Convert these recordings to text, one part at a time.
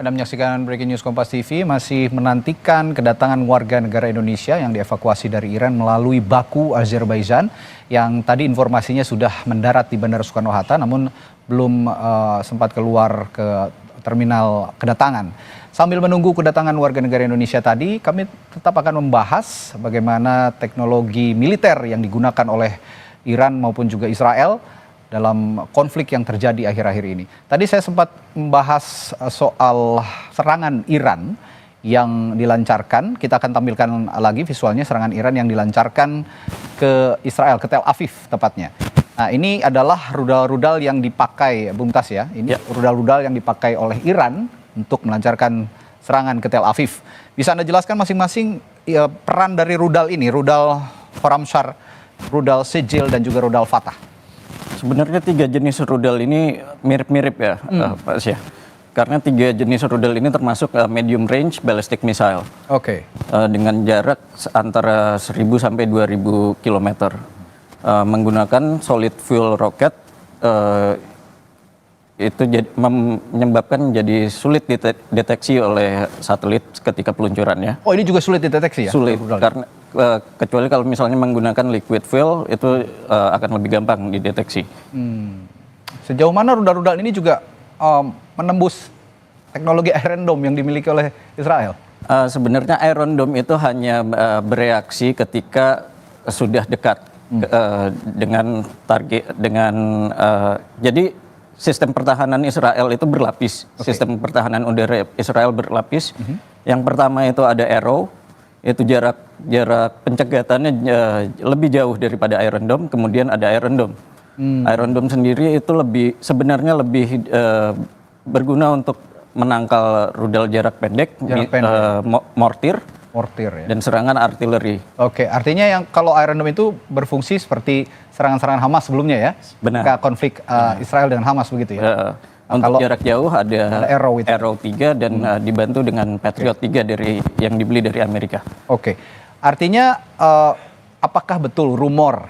Anda menyaksikan Breaking News Kompas TV, masih menantikan kedatangan warga negara Indonesia yang dievakuasi dari Iran melalui Baku, Azerbaijan, yang tadi informasinya sudah mendarat di Bandara Soekarno-Hatta, namun belum sempat keluar ke terminal kedatangan. Sambil menunggu kedatangan warga negara Indonesia tadi, kami tetap akan membahas bagaimana teknologi militer yang digunakan oleh Iran maupun juga Israel dalam konflik yang terjadi akhir-akhir ini. Tadi saya sempat membahas soal serangan Iran yang dilancarkan. Kita akan tampilkan lagi visualnya, serangan Iran yang dilancarkan ke Israel, ke Tel Aviv tepatnya. Nah, ini adalah rudal-rudal yang dipakai, Bung Tas ya. Ini rudal-rudal yang dipakai oleh Iran untuk melancarkan serangan ke Tel Aviv. Bisa Anda jelaskan masing-masing peran dari rudal ini, rudal Khorramshahr, rudal Sijil, dan juga rudal Fatah? Sebenarnya 3 jenis rudal ini mirip-mirip ya, Pak Syah. Karena 3 jenis rudal ini termasuk medium range ballistic missile. Oke. Dengan jarak antara 1000 sampai 2000 km. Menggunakan solid fuel rocket, itu menyebabkan jadi sulit dideteksi oleh satelit ketika peluncurannya. Oh, ini juga sulit dideteksi ya? Sulit, karena kecuali kalau misalnya menggunakan liquid fuel itu akan lebih gampang dideteksi. Sejauh mana rudal-rudal ini juga menembus teknologi Iron Dome yang dimiliki oleh Israel? Sebenarnya Iron Dome itu hanya bereaksi ketika sudah dekat dengan target, jadi sistem pertahanan Israel itu berlapis. Sistem pertahanan udara Israel berlapis. Yang pertama itu ada Arrow. Itu jarak pencegatannya lebih jauh daripada Iron Dome. Kemudian ada Iron Dome. Iron Dome sendiri itu sebenarnya lebih berguna untuk menangkal rudal jarak pendek, mortir ya, dan serangan artileri. Oke, artinya yang kalau Iron Dome itu berfungsi seperti serangan-serangan Hamas sebelumnya ya? Benar. Konflik Israel dengan Hamas begitu ya? Untuk jarak jauh ada Arrow 3 dan dibantu dengan Patriot 3 yang dibeli dari Amerika. Oke. Artinya apakah betul rumor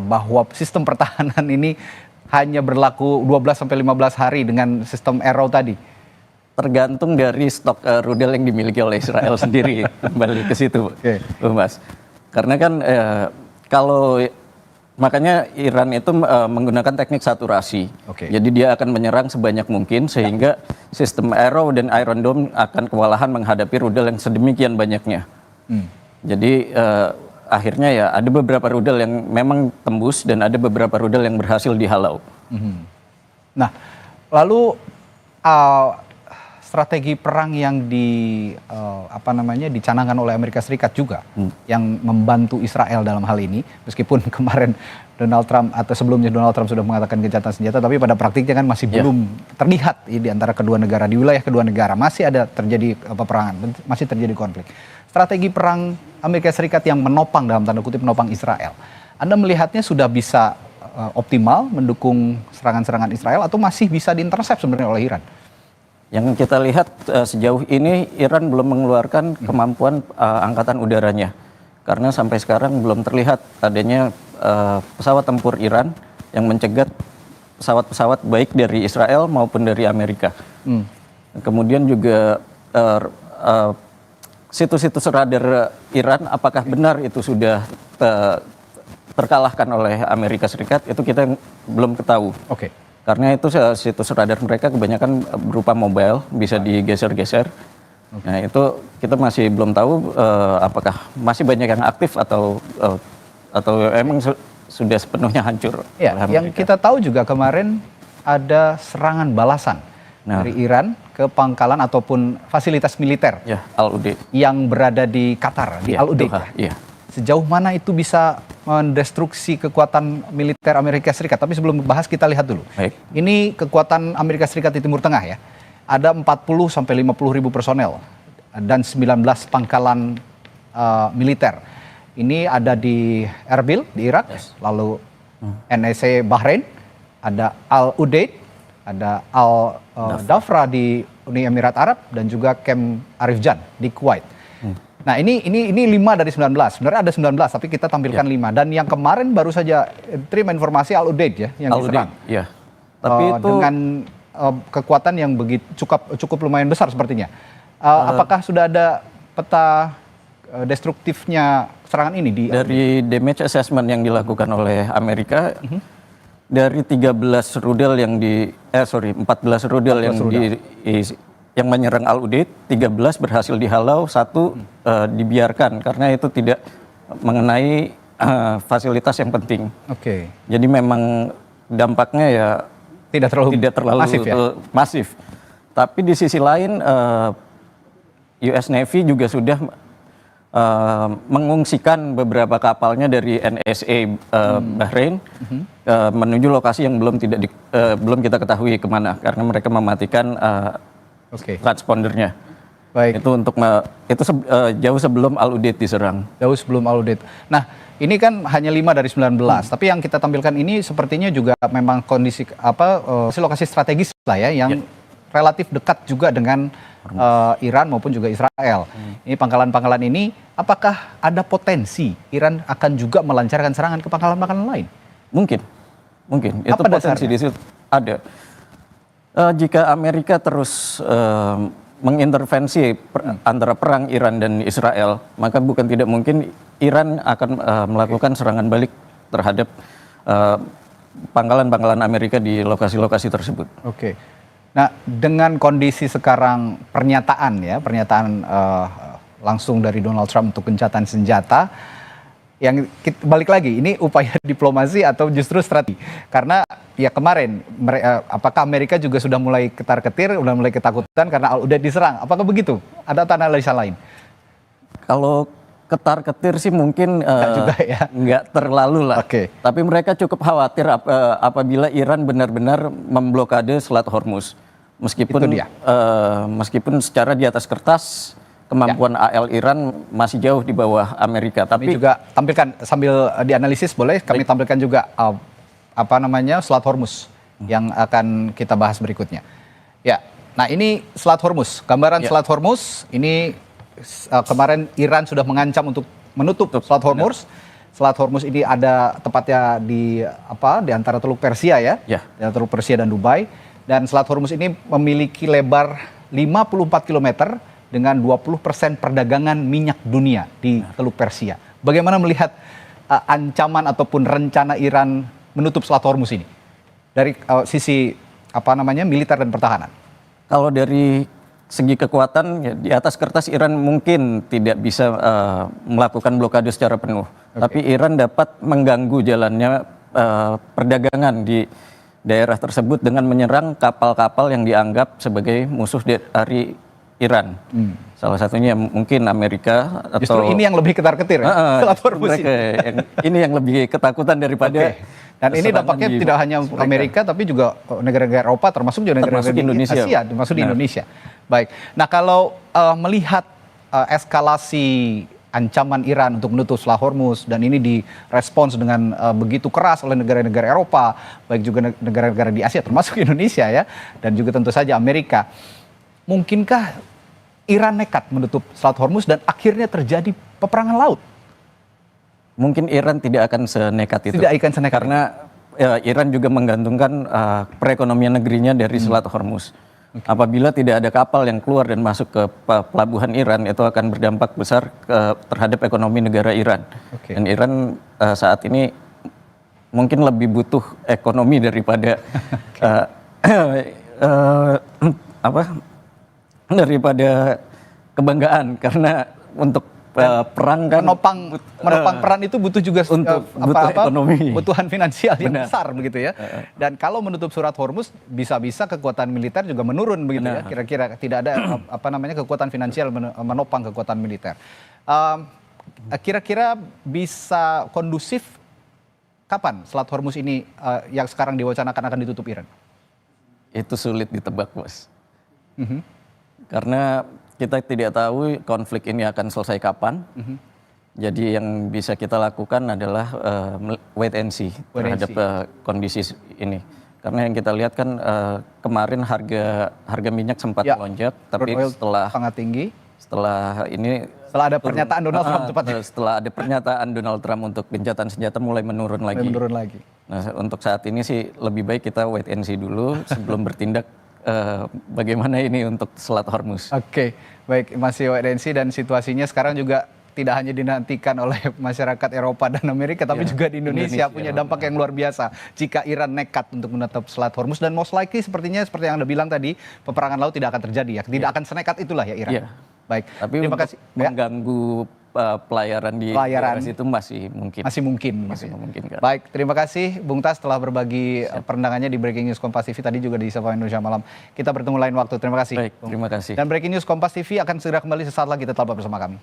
bahwa sistem pertahanan ini hanya berlaku 12 sampai 15 hari dengan sistem Arrow tadi? Tergantung dari stok rudal yang dimiliki oleh Israel sendiri. Kembali ke situ, Mas. Karena kan makanya Iran itu menggunakan teknik saturasi. Jadi dia akan menyerang sebanyak mungkin sehingga sistem Arrow dan Iron Dome akan kewalahan menghadapi rudal yang sedemikian banyaknya. Jadi akhirnya ya ada beberapa rudal yang memang tembus dan ada beberapa rudal yang berhasil dihalau. Nah, lalu strategi perang yang dicanangkan oleh Amerika Serikat juga yang membantu Israel dalam hal ini, meskipun kemarin Donald Trump atau sebelumnya Donald Trump sudah mengatakan gencatan senjata, tapi pada praktiknya kan masih belum terlihat di antara kedua negara, di wilayah kedua negara masih ada terjadi peperangan, masih terjadi konflik. Strategi perang Amerika Serikat yang menopang, dalam tanda kutip menopang Israel, Anda melihatnya sudah bisa optimal mendukung serangan-serangan Israel atau masih bisa diintersep sebenarnya oleh Iran? Yang kita lihat sejauh ini Iran belum mengeluarkan kemampuan angkatan udaranya. Karena sampai sekarang belum terlihat adanya pesawat tempur Iran yang mencegat pesawat-pesawat baik dari Israel maupun dari Amerika. Kemudian juga situs-situs radar Iran, apakah benar itu sudah terkalahkan oleh Amerika Serikat, itu kita belum ketahui. Karena itu situs radar mereka kebanyakan berupa mobile, bisa digeser-geser. Nah itu kita masih belum tahu apakah masih banyak yang aktif atau emang sudah sepenuhnya hancur. Ya, yang kita tahu juga kemarin ada serangan balasan dari Iran ke pangkalan ataupun fasilitas militer Al-Udeid yang berada di Qatar, di Al-Udeid. Sejauh mana itu bisa mendestruksi kekuatan militer Amerika Serikat? Tapi sebelum membahas kita lihat dulu. Ini kekuatan Amerika Serikat di Timur Tengah ya. Ada 40 sampai 50 ribu personel dan 19 pangkalan militer. Ini ada di Erbil di Irak, lalu NEC Bahrain, ada Al-Udeid, ada Al-Dhafra di Uni Emirat Arab, dan juga Camp Arif Jan di Kuwait. Nah ini 5 dari 19, sebenarnya ada 19 tapi kita tampilkan 5. Dan yang kemarin baru saja terima informasi Al-Udeid ya yang diserang. Tapi itu dengan kekuatan yang begitu cukup lumayan besar sepertinya. Apakah sudah ada peta destruktifnya serangan ini dari damage assessment yang dilakukan oleh Amerika, dari 14 rudal yang 14 rudal yang menyerang Al Udeid, 13 berhasil dihalau, 1 dibiarkan karena itu tidak mengenai fasilitas yang penting. Oke. Jadi memang dampaknya ya tidak terlalu masif, ya? Masif. Tapi di sisi lain US Navy juga sudah mengungsikan beberapa kapalnya dari NSA Bahrain menuju lokasi yang belum kita ketahui kemana karena mereka mematikan transpondernya. Baik. Itu jauh sebelum Al Udeid diserang. Jauh sebelum Al Udeid. Nah, ini kan hanya 5 dari 19, tapi yang kita tampilkan ini sepertinya juga memang kondisi lokasi strategis lah ya yang relatif dekat juga dengan Iran maupun juga Israel. Ini pangkalan-pangkalan ini, apakah ada potensi Iran akan juga melancarkan serangan ke pangkalan-pangkalan lain? Mungkin. Itu Apa potensi di situ ada. Jika Amerika terus mengintervensi antara perang Iran dan Israel, maka bukan tidak mungkin Iran akan melakukan serangan balik terhadap pangkalan-pangkalan Amerika di lokasi-lokasi tersebut. Oke. Nah, dengan kondisi sekarang pernyataan langsung dari Donald Trump untuk gencatan senjata, yang balik lagi, ini upaya diplomasi atau justru strategi? Karena ya kemarin, apakah Amerika juga sudah mulai ketar-ketir, sudah mulai ketakutan karena Al Udeid diserang? Apakah begitu? Ada analisa lain? Kalau ketar-ketir sih mungkin nggak terlalu lah. Oke. Tapi mereka cukup khawatir apabila Iran benar-benar memblokade Selat Hormuz. Meskipun secara di atas kertas kemampuan AL Iran masih jauh di bawah Amerika. Tapi kami juga tampilkan sambil dianalisis, boleh kami tampilkan juga Selat Hormuz yang akan kita bahas berikutnya. Ya, nah ini Selat Hormuz, gambaran Selat Hormuz ini. Kemarin Iran sudah mengancam untuk menutup Selat Hormuz. Selat Hormuz ini ada tepatnya di antara Teluk Persia ya. Di antara Teluk Persia dan Dubai. Dan Selat Hormuz ini memiliki lebar 54 km dengan 20% perdagangan minyak dunia di Teluk Persia. Bagaimana melihat ancaman ataupun rencana Iran menutup Selat Hormuz ini dari sisi militer dan pertahanan? Kalau dari segi kekuatan ya, di atas kertas Iran mungkin tidak bisa melakukan blokade secara penuh. Tapi Iran dapat mengganggu jalannya perdagangan di daerah tersebut dengan menyerang kapal-kapal yang dianggap sebagai musuh dari Iran. Salah satunya mungkin Amerika atau justru ini yang lebih ketar-ketir ya. Selat Hormuz ini yang lebih ketakutan daripada. Dan ini dampaknya tidak hanya Amerika tapi juga negara-negara Eropa termasuk juga negara-negara di Asia, termasuk di Indonesia. Baik. Nah, kalau melihat eskalasi ancaman Iran untuk menutup Selat Hormuz dan ini direspons dengan begitu keras oleh negara-negara Eropa, baik juga negara-negara di Asia termasuk Indonesia ya, dan juga tentu saja Amerika. Mungkinkah Iran nekat menutup Selat Hormuz dan akhirnya terjadi peperangan laut? Mungkin Iran tidak akan senekat itu. Tidak akan senekat karena Iran juga menggantungkan perekonomian negerinya dari Selat Hormuz. Apabila tidak ada kapal yang keluar dan masuk ke pelabuhan Iran, itu akan berdampak besar terhadap ekonomi negara Iran. Dan Iran saat ini mungkin lebih butuh ekonomi daripada daripada kebanggaan, karena untuk perang kan menopang peran itu butuh juga untuk ekonomi, kebutuhan finansial yang besar begitu ya. Dan kalau menutup Selat Hormuz bisa-bisa kekuatan militer juga menurun begitu ya. Kira-kira tidak ada kekuatan finansial menopang kekuatan militer. Kira-kira bisa kondusif kapan Selat Hormuz ini yang sekarang diwacanakan akan ditutup Iran? Itu sulit ditebak, Bos. Karena kita tidak tahu konflik ini akan selesai kapan. Jadi yang bisa kita lakukan adalah wait and see terhadap kondisi ini. Karena yang kita lihat kan kemarin harga minyak sempat melonjak, tapi sangat tinggi. Setelah ada pernyataan Donald Trump setelah ada pernyataan Donald Trump untuk gencatan senjata mulai menurun lagi. Nah, untuk saat ini sih lebih baik kita wait and see dulu sebelum bertindak bagaimana ini untuk Selat Hormuz. Oke, baik, masih wait and see, dan situasinya sekarang juga tidak hanya dinantikan oleh masyarakat Eropa dan Amerika, tapi juga di Indonesia punya dampak yang luar biasa jika Iran nekat untuk menutup Selat Hormuz, dan most likely sepertinya seperti yang Anda bilang tadi, peperangan laut tidak akan terjadi ya, tidak akan senekat itulah ya Iran. Baik, tapi terima untuk kasih. mengganggu pelayaran di daerah situ masih mungkin. Masih memungkinkan. Baik, terima kasih Bung Tas telah berbagi pandangannya di Breaking News Kompas TV tadi, juga di Sapa Indonesia Malam. Kita bertemu lain waktu. Terima kasih. Baik, terima kasih. Dan Breaking News Kompas TV akan segera kembali sesaat lagi, tetap bersama kami.